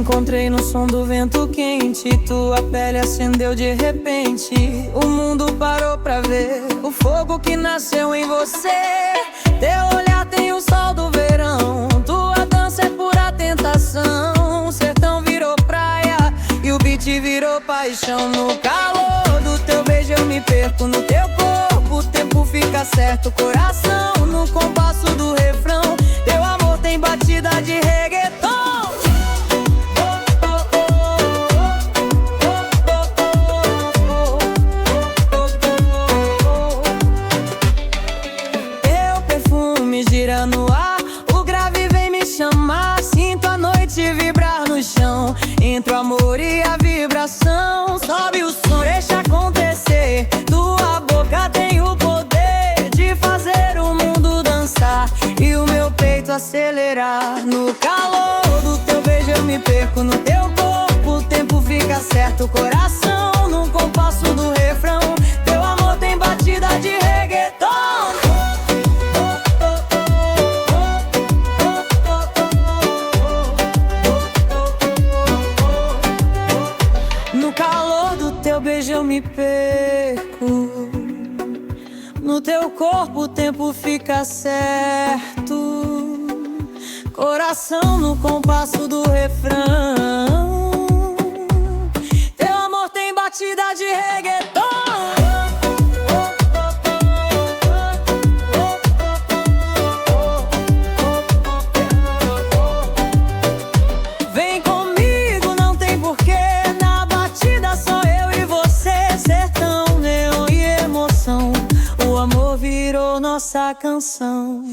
encontrei no som do vento quente. Tua pele acendeu de repente. O mundo parou pra ver o fogo que nasceu em você. Teu olhar tem o sol do verão. Tua dança é pura tentação. O sertão virou praia e o beat virou paixão. No calor do teu beijo eu me perco. No teu corpo o tempo fica certo. Coração no compasso do refrão. Teu amor tem batida de reggaeton. Gira no ar, o grave vem me chamar. Sinto a noite vibrar no chão. Entre o amor e a vibração, sobe o som, deixa acontecer. Tua boca tem o poder de fazer o mundo dançar e o meu peito acelerar. No calor do teu beijo eu me perco. No teu corpo o tempo fica certo. Coração no compasso do refrão. Teu amor tem batida de reggaeton. No calor do teu beijo eu me perco. No teu corpo o tempo fica certo. Coração no compasso do refrão. Teu amor tem batida de reggaeton. Virou nossa canção.